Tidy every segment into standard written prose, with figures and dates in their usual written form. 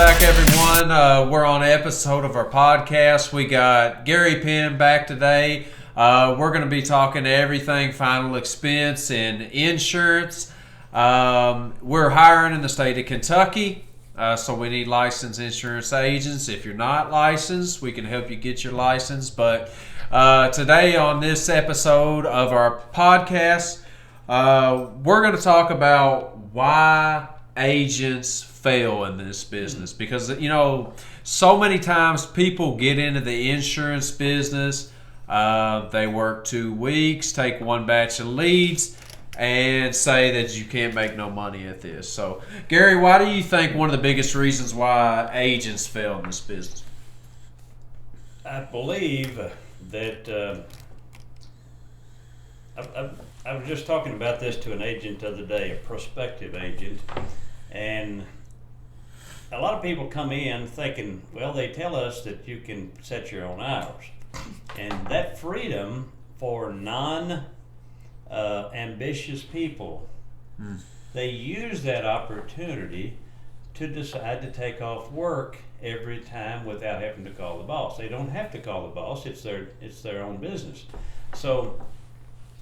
back, everyone. We're on an episode of our podcast. We got Gary Penn back today. We're going to be talking everything final expense and insurance. We're hiring in the state of Kentucky, so we need licensed insurance agents. If you're not licensed, we can help you get your license. But today on this episode of our podcast, we're going to talk about why agents fail in this business, because so many times people get into the insurance business, they work 2 weeks, take one batch of leads, and say that you can't make no money at this. So Gary, why do you think one of the biggest reasons why agents fail in this business? I believe that I was just talking about this to an agent the other day, a prospective agent, and a lot of people come in thinking, well, they tell us that you can set your own hours. And that freedom for non-ambitious people, they use that opportunity to decide to take off work every time without having to call the boss. They don't have to call the boss, it's their own business. So,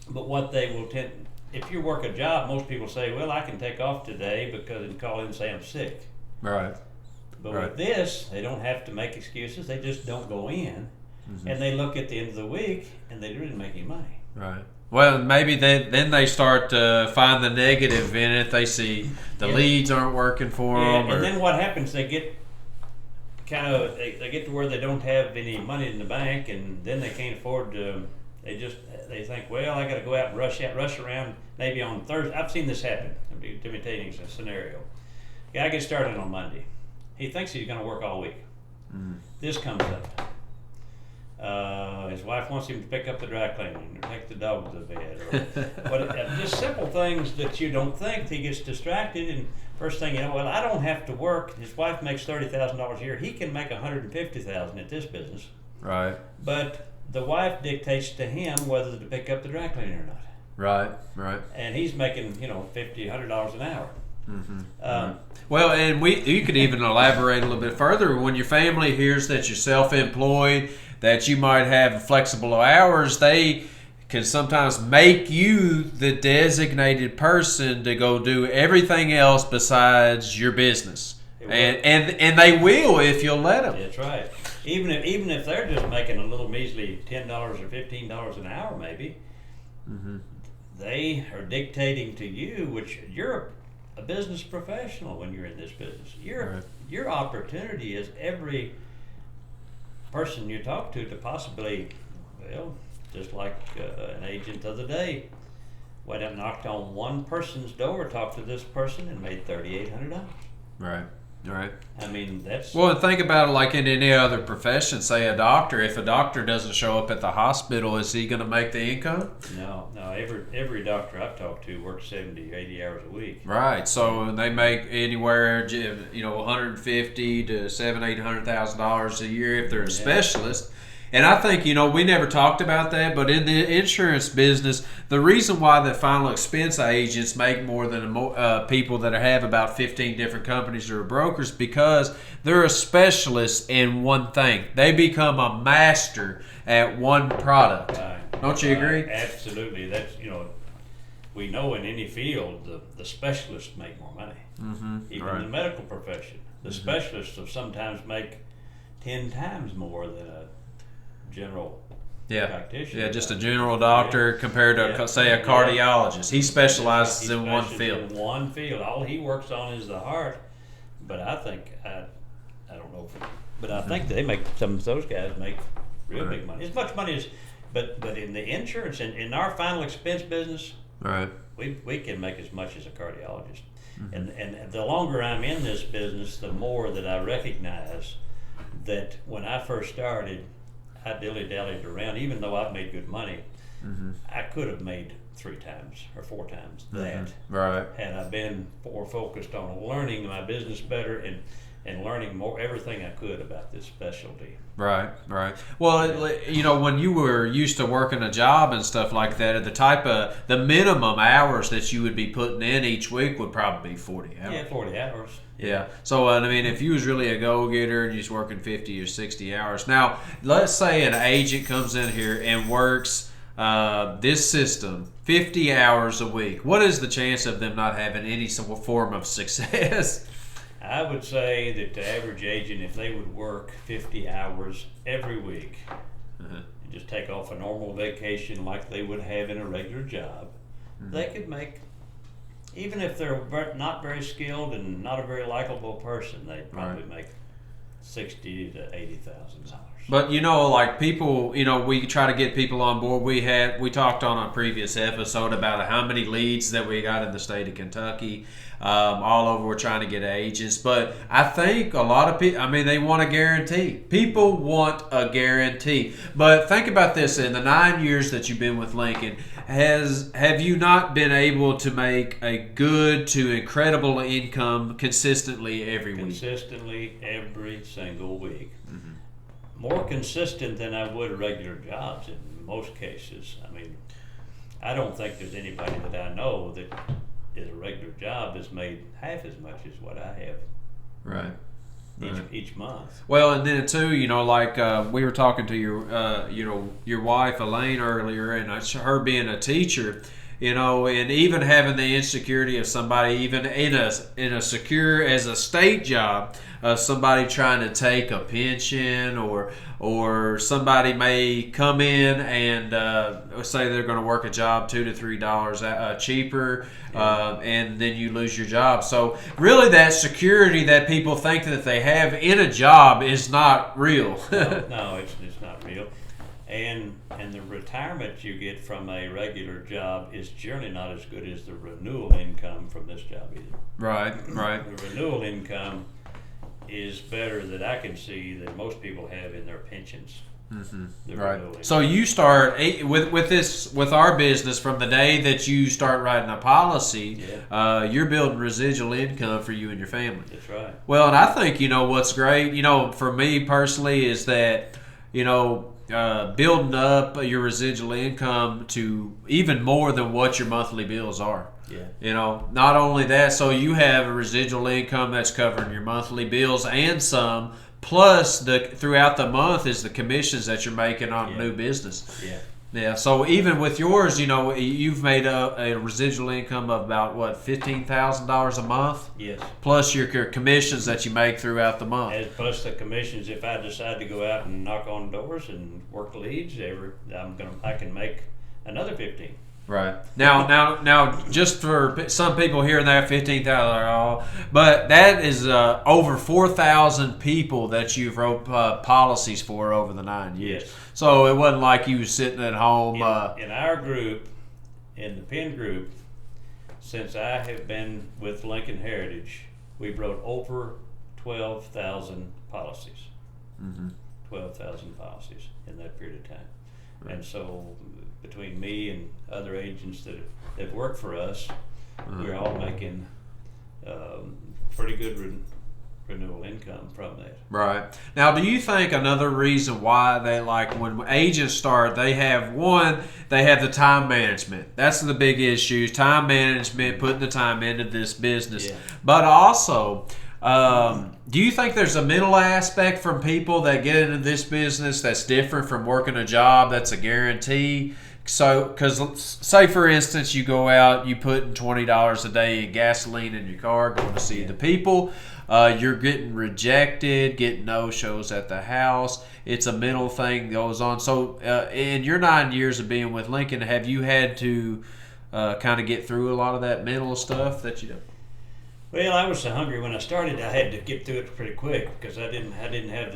but what they will tend, if you work a job, most people say, well, I can take off today because and call in and say I'm sick. Right. But with this, they don't have to make excuses. They just don't go in, and they look at the end of the week, and they didn't make any money. Right. Well, maybe then they start to find the negative in it. They see the leads aren't working for them. And then what happens? They get they get to where they don't have any money in the bank, and then they can't afford to. They think, well, I got to go out and rush around. Maybe on Thursday. I've seen this happen. Let me tell you a scenario. Guy gets started on Monday. He thinks he's going to work all week. This comes up. His wife wants him to pick up the dry cleaning or take the dog to the bed. Or just simple things that you don't think. He gets distracted, and first thing you know, well, I don't have to work. His wife makes $30,000 a year. He can make $150,000 at this business. Right. But the wife dictates to him whether to pick up the dry cleaning or not. Right. And he's making, $50, $100 an hour. Well, and you could even elaborate a little bit further. When your family hears that you're self-employed, that you might have flexible hours, they can sometimes make you the designated person to go do everything else besides your business, and they will if you'll let them. That's right. Even if they're just making a little measly $10 or $15 an hour, maybe they are dictating to you, which you're a business professional when you're in this business. Your opportunity is every person you talk to possibly, well, just like an agent the other day, went up and knocked on one person's door, talked to this person, and made $3,800. Right. I mean, that's... Well, and think about it like in any other profession. Say a doctor. If a doctor doesn't show up at the hospital, is he going to make the income? No. Every doctor I've talked to works 70 or 80 hours a week. Right. So they make anywhere, $150,000 to $700,000-$800,000 a year if they're a specialist. And I think, we never talked about that, but in the insurance business, the reason why the final expense agents make more than people that have about 15 different companies or brokers, because they're a specialist in one thing. They become a master at one product. Right. Don't you agree? Absolutely. That's, we know in any field the specialists make more money. Even in the medical profession. The specialists will sometimes make 10 times more than a general practitioner. Yeah, just a general doctor compared to, say, a cardiologist. He specializes in one field. All he works on is the heart. But I think, I don't know, but I think they make, some of those guys make real big money. As much money as, but in the insurance, in our final expense business, we can make as much as a cardiologist. And the longer I'm in this business, the more that I recognize that when I first started, I dilly-dallied around. Even though I've made good money, I could have made 3 times or 4 times that. Right. Had I been more focused on learning my business better. And and learning more everything I could about this specialty. Right, right. Well, when you were used to working a job and stuff like that, the minimum hours that you would be putting in each week would probably be 40 hours. Yeah, 40 hours. Yeah. So, I mean, if you was really a go-getter and you're just working 50 or 60 hours. Now, let's say an agent comes in here and works this system 50 hours a week. What is the chance of them not having any form of success? I would say that the average agent, if they would work 50 hours every week, and just take off a normal vacation like they would have in a regular job, they could make, even if they're not very skilled and not a very likable person, they'd probably make $60,000 to $80,000. But like people, we try to get people on board. We talked on a previous episode about how many leads that we got in the state of Kentucky. All over, we're trying to get agents. But I think a lot of people, they want a guarantee. People want a guarantee. But think about this: in the 9 years that you've been with Lincoln, have you not been able to make a good to incredible income consistently every week? Consistently every single week. More consistent than I would regular jobs in most cases. I don't think there's anybody that I know that is a regular job that's made half as much as what I have. Right. Each month. Well, and then too, like we were talking to your wife Elaine earlier, and her being a teacher, and even having the insecurity of somebody, even in a secure as a state job, somebody trying to take a pension, or somebody may come in and say they're going to work a job $2 to $3 cheaper, and then you lose your job. So really, that security that people think that they have in a job is not real. No, it's not real. And the retirement you get from a regular job is generally not as good as the renewal income from this job either. Right. The renewal income is better that I can see than most people have in their pensions. Right. So you start with our business from the day that you start writing a policy. You're building residual income for you and your family. That's right. Well, and I think what's great. For me personally is that building up your residual income to even more than what your monthly bills are. Yeah. Not only that, so you have a residual income that's covering your monthly bills and some, plus throughout the month is the commissions that you're making on new business. Yeah. So even with yours, you've made a residual income of about $15,000 a month. Yes. Plus your commissions that you make throughout the month. And plus the commissions, if I decide to go out and knock on doors and work leads, I can make another 15. Right. Now, just for some people hearing that $15,000, but that is over 4,000 people that you've wrote policies for over the 9 years. Yes. So it wasn't like you was sitting at home. In our group, in the Penn group, since I have been with Lincoln Heritage, we've wrote over 12,000 policies. 12,000 policies in that period of time. Right. And so between me and other agents that work for us, we're all making pretty good renewal income from that. Right. Now, do you think another reason why they when agents start, they have the time management. That's the big issue, time management, putting the time into this business. Yeah. But also, do you think there's a mental aspect from people that get into this business that's different from working a job that's a guarantee? So, because say for instance, you go out, you put in $20 a day in gasoline in your car, going to see the people. You're getting rejected, getting no-shows at the house. It's a mental thing that goes on. So, in your 9 years of being with Lincoln, have you had to kind of get through a lot of that mental stuff that you do? Well, I was so hungry when I started. I had to get through it pretty quick because I didn't have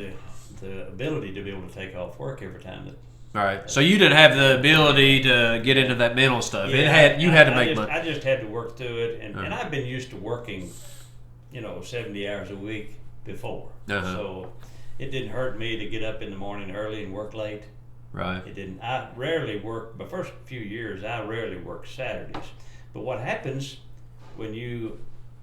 the ability to be able to take off work every time that. All right. So you didn't have the ability to get into that mental stuff. Yeah, you had to make money. I just had to work through it, and I've been used to working, 70 hours a week before. So it didn't hurt me to get up in the morning early and work late. Right. It didn't. I rarely worked. The first few years, I rarely worked Saturdays. But what happens when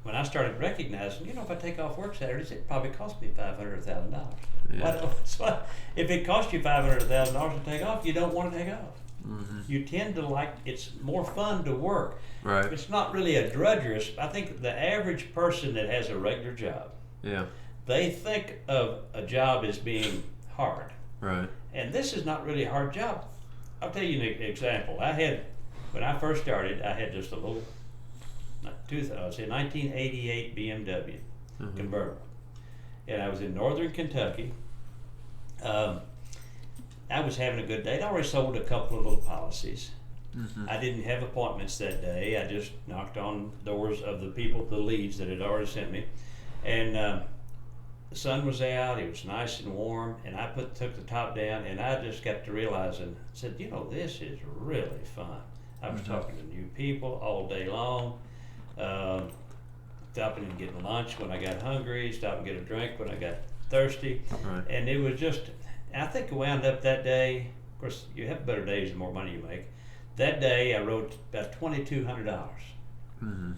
when I started recognizing, if I take off work Saturdays, it probably cost me $500 or $1,000. Yeah. So if it costs you $500 or $1,000 to take off, you don't want to take off. Mm-hmm. You tend to it's more fun to work. Right. It's not really a drudgerous. I think the average person that has a regular job, Yeah. they think of a job as being hard. Right. And this is not really a hard job. I'll tell you an example. When I first started, I had just a little, 1988 BMW Mm-hmm. convertible. And I was in northern Kentucky. I was having a good day. I'd already sold a couple of little policies. Mm-hmm. I didn't have appointments that day. I just knocked on doors of the leads that had already sent me. And the sun was out, it was nice and warm, and I took the top down, and I just got to realizing, said, this is really fun. I was Mm-hmm. talking to new people all day long, stopping and getting lunch when I got hungry, stopping and get a drink when I got thirsty. Right. And it was just, I think I wound up that day, of course, you have better days the more money you make. That day I wrote about $2,200 Mm-hmm.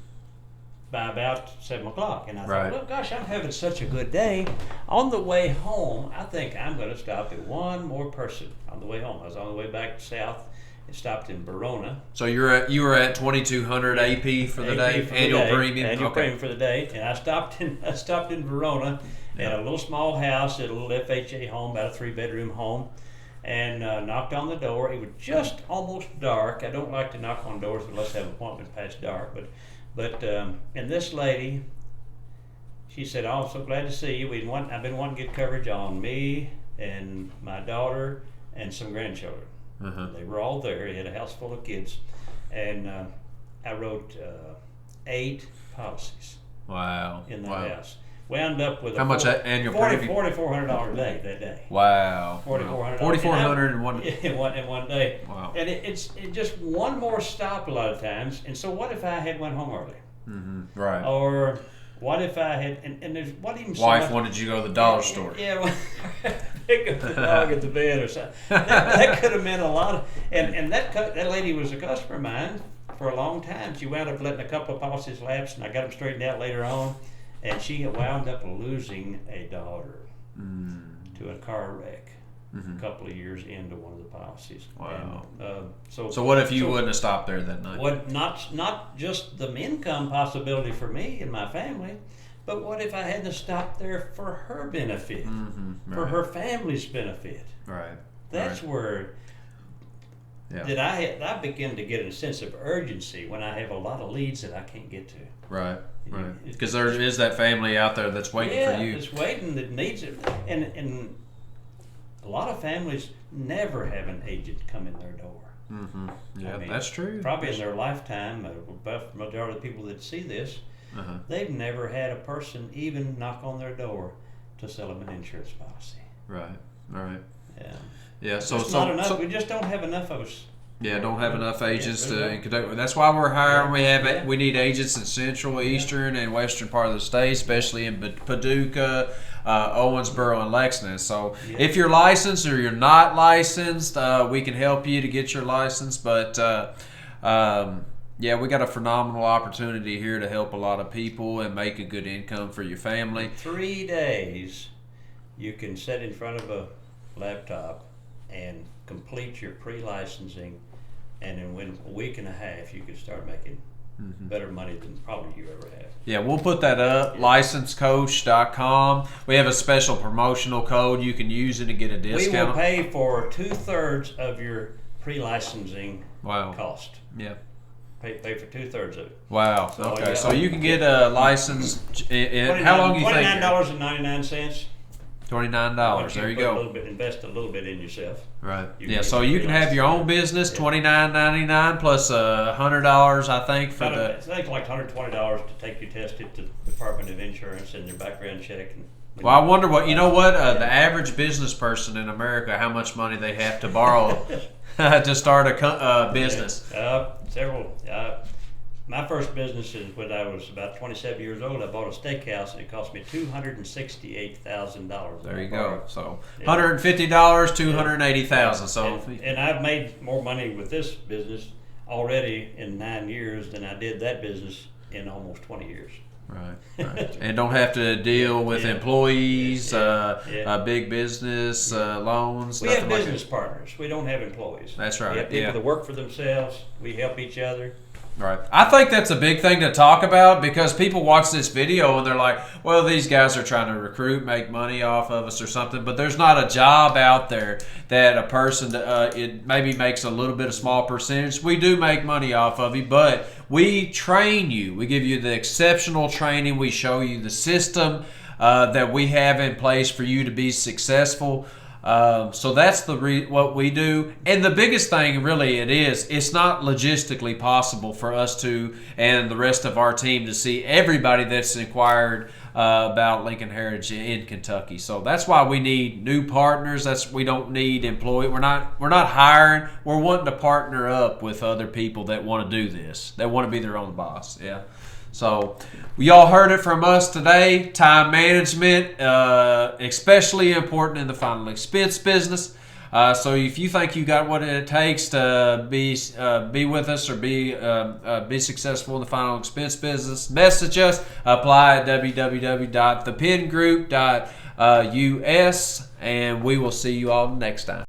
by about 7 o'clock. And I Right. thought, well, gosh, I'm having such a good day. On the way home, I think I'm going to stop at one more person on the way home. I was on the way back south and stopped in Verona. So you were at 2,200 AP for the day, annual premium. Annual premium for the day. And I stopped in Verona at a little small house, at a little FHA home, about a 3-bedroom home. And knocked on the door. It was just almost dark. I don't like to knock on doors unless I have an appointment past dark. But and this lady, she said, "Oh, I'm so glad to see you. I've been wanting to get coverage on me and my daughter and some grandchildren." Uh-huh. They were all there. He had a house full of kids, and I wrote 8 policies Wow. in that Wow. house. Wound up with How much annual premium? $4,400 a day that day. Wow. $4,400. 4,400 in one. in one day. Wow. And it's just one more stop a lot of times. And so what if I had went home early? Mm-hmm. Right. Or what if I had and there's what even so Wife much- wanted you to go to the dollar store. Yeah, well, pick up the dog at the bed or something. That could have meant a lot of, and that lady was a customer of mine for a long time. She wound up letting a couple of policies lapse, and I got them straightened out later on. And she wound up losing a daughter to a car wreck a couple of years into one of the policies. Wow. And, So what if you wouldn't have stopped there that night? What not just the income possibility for me and my family, but what if I hadn't stopped there for her benefit, Mm-hmm. for her family's benefit? Right. That's where Yeah. I begin to get a sense of urgency when I have a lot of leads that I can't get to. Right. Right. Because there is that family out there that's waiting for you. It's waiting that needs it, and a lot of families never have an agent come in their door. Mm-hmm. Yeah, I mean, that's true. Probably in their lifetime, the majority of the people that see this, Uh-huh. they've never had a person even knock on their door to sell them an insurance policy. Right. All right. Yeah. Yeah. It's not enough. We just don't have enough of us. Yeah, don't have enough agents Yeah, to conduct. That's why we're hiring. Yeah. We need agents in central, eastern, and western part of the state, especially in Paducah, Owensboro, and Lexington. So Yeah. if you're licensed or you're not licensed, we can help you to get your license. But yeah, we got a phenomenal opportunity here to help a lot of people and make a good income for your family. In 3 days, you can sit in front of a laptop and complete your pre-licensing, and in a week and a half, you can start making better money than probably you ever have. Yeah, we'll put that up, licensecoach.com. We have a special promotional code. You can use it to get a We will discount. pay for 2/3 of your pre-licensing Wow. cost. Yeah. Pay for 2/3 of it. Wow. So, Okay. yeah. So you can get a license in how long do you think? $29.99. $29. There you go. Invest a little bit in yourself. Right. You Yeah. can So get you can have your own business, $29.99 plus $100, I think, for the. It's like $120 to take you tested to the Department of Insurance and your background check. Well, I wonder what the average business person in America, how much money they have to borrow to start a business. Several. My first business is when I was about 27 years old. I bought a steakhouse, and it cost me $268,000. There you go. So $150, $280,000. So and I've made more money with this business already in 9 years than I did that business in almost 20 years. Right. And don't have to deal with employees, big business, loans. We have nothing like business partners. We don't have employees. That's right. We have people that work for themselves. We help each other. Right. I think that's a big thing to talk about because people watch this video and they're like, well, these guys are trying to recruit, make money off of us or something, but there's not a job out there that a person it maybe makes a little bit of small percentage. We do make money off of you, but we train you. We give you the exceptional training. We show you the system that we have in place for you to be successful. So that's what we do, and the biggest thing really it's not logistically possible for us to and the rest of our team to see everybody that's inquired about Lincoln Heritage in Kentucky. So that's why we need new partners. We don't need employees. We're not hiring. We're wanting to partner up with other people that want to do this. That want to be their own boss. Yeah. So, y'all heard it from us today. Time management, especially important in the final expense business. So, if you think you got what it takes to be with us or be successful in the final expense business, message us. Apply at www.thepengroup.us, and we will see you all next time.